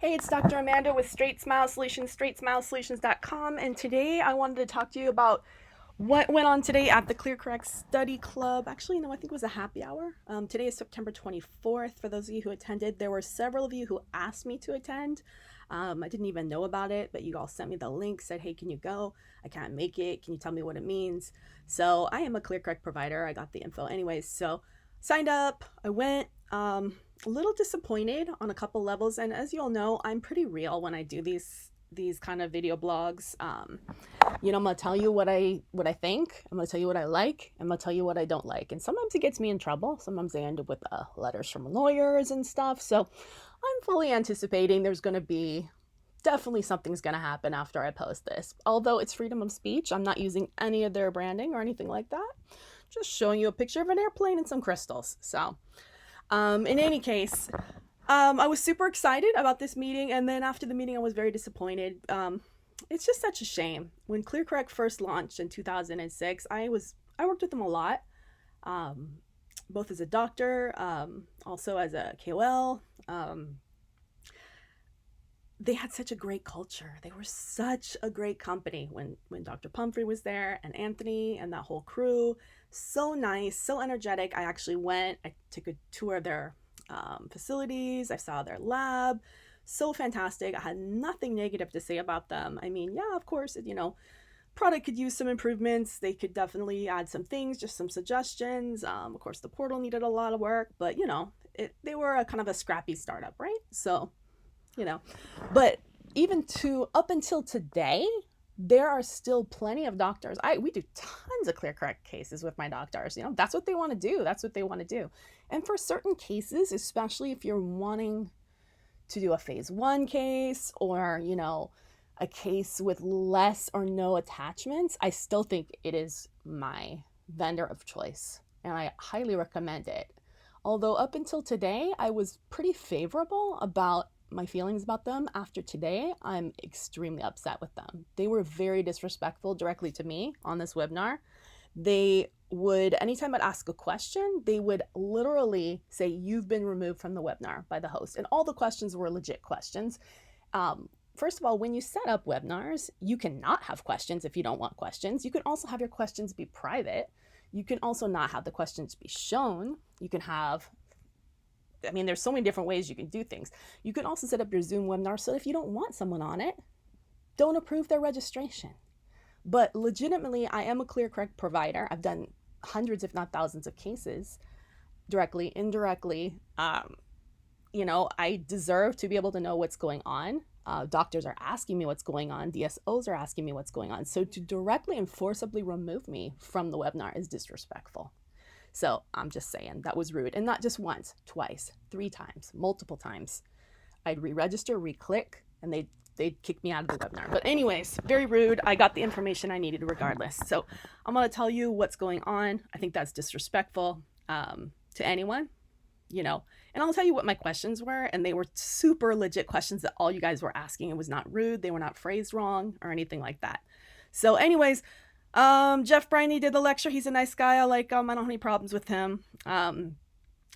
Hey, it's Dr. Amanda with StraightSmile Solutions, StraightSmileSolutions.com, and today I wanted to talk to you about what went on today at the ClearCorrect Study Club. Actually, no, I think it was a happy hour. Today is September 24th. For those of you who attended, there were several of you who asked me to attend. I didn't even know about it, but you all sent me the link, said, hey, can you go? I can't make it. Can you tell me what it means? So I am a ClearCorrect provider. I got the info anyways. So signed up. I went. A little disappointed on a couple levels, and as you all know, I'm pretty real when I do these kind of video blogs. I'm gonna tell you what I think. I'm gonna tell you what I like. I'm gonna tell you what I don't like, and sometimes it gets me in trouble. Sometimes I end up with letters from lawyers and stuff. So I'm fully anticipating there's gonna be definitely something's gonna happen after I post this. Although it's freedom of speech, I'm not using any of their branding or anything like that. Just showing you a picture of an airplane and some crystals. So in any case, I was super excited about this meeting, and then after the meeting I was very disappointed. It's just such a shame. When ClearCorrect first launched in 2006, I worked with them a lot, both as a doctor, also as a KOL. They had such a great culture. They were such a great company when Dr. Pumphrey was there, and Anthony and that whole crew. So nice, so energetic. I actually went, I took a tour of their facilities. I saw their lab. So fantastic. I had nothing negative to say about them. I mean, yeah, of course, product could use some improvements. They could definitely add some things, just some suggestions. Of course, the portal needed a lot of work, but they were a kind of a scrappy startup, right? So, but even up until today, there are still plenty of doctors. We do tons of ClearCorrect cases with my doctors. That's what they want to do. That's what they want to do. And for certain cases, especially if you're wanting to do a phase 1 case or, a case with less or no attachments, I still think it is my vendor of choice. And I highly recommend it. Although up until today, I was pretty favorable about my feelings about them. After today, I'm extremely upset with them. They were very disrespectful directly to me on this webinar. They would, anytime I'd ask a question, they would literally say, you've been removed from the webinar by the host. And all the questions were legit questions. First of all, when you set up webinars, you cannot have questions if you don't want questions. You can also have your questions be private. You can also not have the questions be shown. You can have, there's so many different ways you can do things. You can also set up your Zoom webinar so if you don't want someone on it, don't approve their registration. But legitimately, I am a ClearCorrect provider. I've done hundreds, if not thousands of cases, directly, indirectly. I deserve to be able to know what's going on. Doctors are asking me what's going on. DSOs are asking me what's going on. So to directly and forcibly remove me from the webinar is disrespectful. So I'm just saying that was rude. And not just once, twice, 3 times, multiple times. I'd re-register, re-click, and they'd kick me out of the webinar. But anyways, very rude. I got the information I needed regardless. So I'm going to tell you what's going on. I think that's disrespectful to anyone, And I'll tell you what my questions were. And they were super legit questions that all you guys were asking. It was not rude. They were not phrased wrong or anything like that. So anyways, Jeff Briney did the lecture. He's a nice guy. I like him. I don't have any problems with him.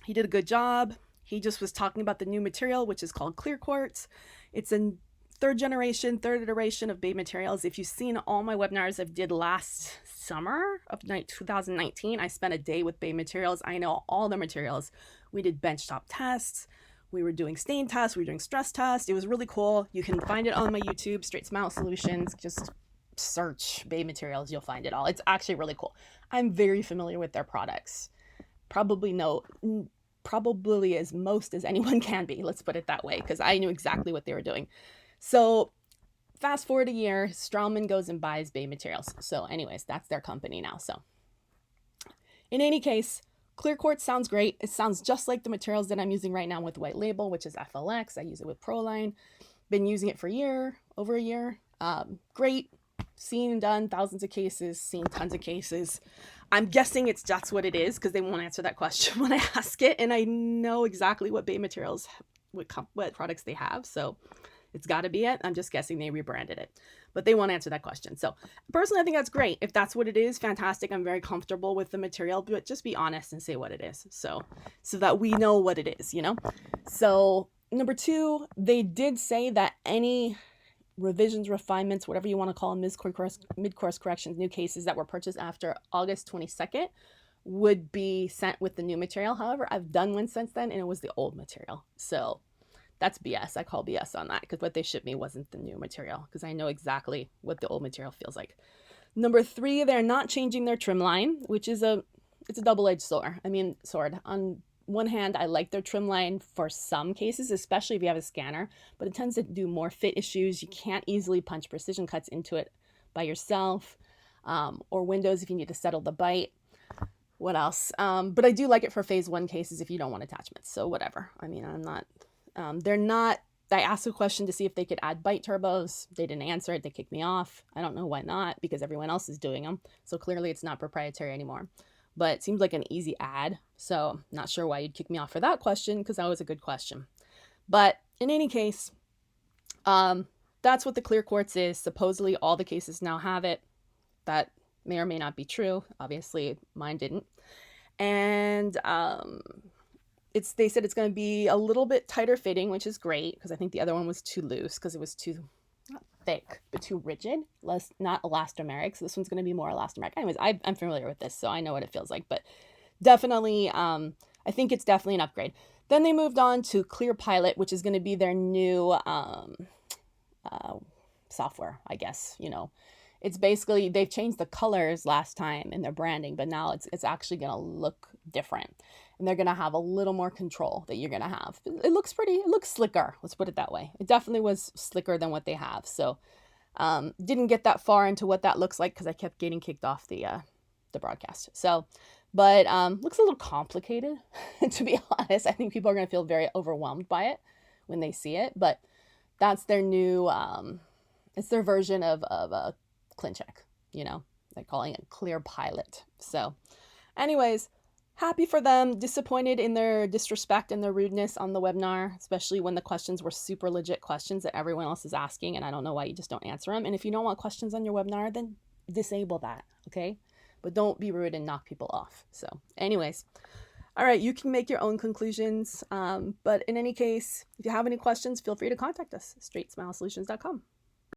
He did a good job. He just was talking about the new material, which is called ClearQuartz. It's a third iteration of Bay materials. If you've seen all my webinars I did last summer of 2019, I spent a day with Bay materials. I know all the materials. We did benchtop tests. We were doing stain tests. We were doing stress tests. It was really cool. You can find it on my YouTube, StraightSmile Solutions. Just search Bay materials, you'll find it all. It's actually really cool. I'm very familiar with their products. Probably as most as anyone can be, let's put it that way, because I knew exactly what they were doing. So fast forward a year, Straumann goes and buys Bay materials. So anyways, that's their company now. So in any case, ClearQuartz sounds great. It sounds just like the materials that I'm using right now with White Label, which is FLX. I use it with Proline. Been using it for over a year. Great. Seen and done thousands of cases, seen tons of cases. I'm guessing that's what it is because they won't answer that question when I ask it. And I know exactly what Bay materials, what products they have. So it's got to be it. I'm just guessing they rebranded it, but they won't answer that question. So personally, I think that's great. If that's what it is, fantastic. I'm very comfortable with the material, but just be honest and say what it is. So that we know what it is, So Number two, they did say that any revisions, refinements, whatever you want to call them, mid-course corrections, new cases that were purchased after August 22nd would be sent with the new material. However, I've done one since then and it was the old material. So that's BS. I call BS on that because what they shipped me wasn't the new material because I know exactly what the old material feels like. Number three, they're not changing their trim line, which is it's a double-edged sword. On one hand, I like their trim line for some cases, especially if you have a scanner, but it tends to do more fit issues. You can't easily punch precision cuts into it by yourself, or windows if you need to settle the bite. What else? But I do like it for phase one cases if you don't want attachments. So whatever. I mean, I'm not, they're not, I asked a question to see if they could add bite turbos. They didn't answer it. They kicked me off. I don't know why not, because everyone else is doing them. So clearly it's not proprietary anymore. But it seems like an easy add. So not sure why you'd kick me off for that question, because that was a good question. But in any case, that's what the clear quartz is. Supposedly all the cases now have it. That may or may not be true. Obviously mine didn't. And they said it's going to be a little bit tighter fitting, which is great because I think the other one was too loose because it was too, not thick, but too rigid, not elastomeric. So this one's going to be more elastomeric. Anyways, I'm familiar with this, so I know what it feels like, but definitely, I think it's definitely an upgrade. Then they moved on to ClearPilot, which is going to be their new software, I guess. It's basically, they've changed the colors last time in their branding, but now it's actually going to look different. And they're going to have a little more control that you're going to have. It looks slicker. Let's put it that way. It definitely was slicker than what they have. So didn't get that far into what that looks like because I kept getting kicked off the broadcast. So, but looks a little complicated, to be honest. I think people are going to feel very overwhelmed by it when they see it. But that's their new, it's their version of a ClinCheck, they're calling it ClearPilot. So anyways, happy for them, disappointed in their disrespect and their rudeness on the webinar, especially when the questions were super legit questions that everyone else is asking, and I don't know why you just don't answer them. And if you don't want questions on your webinar, then disable that, okay? But don't be rude and knock people off. So anyways, all right, you can make your own conclusions. But in any case, if you have any questions, feel free to contact us, StraightSmileSolutions.com.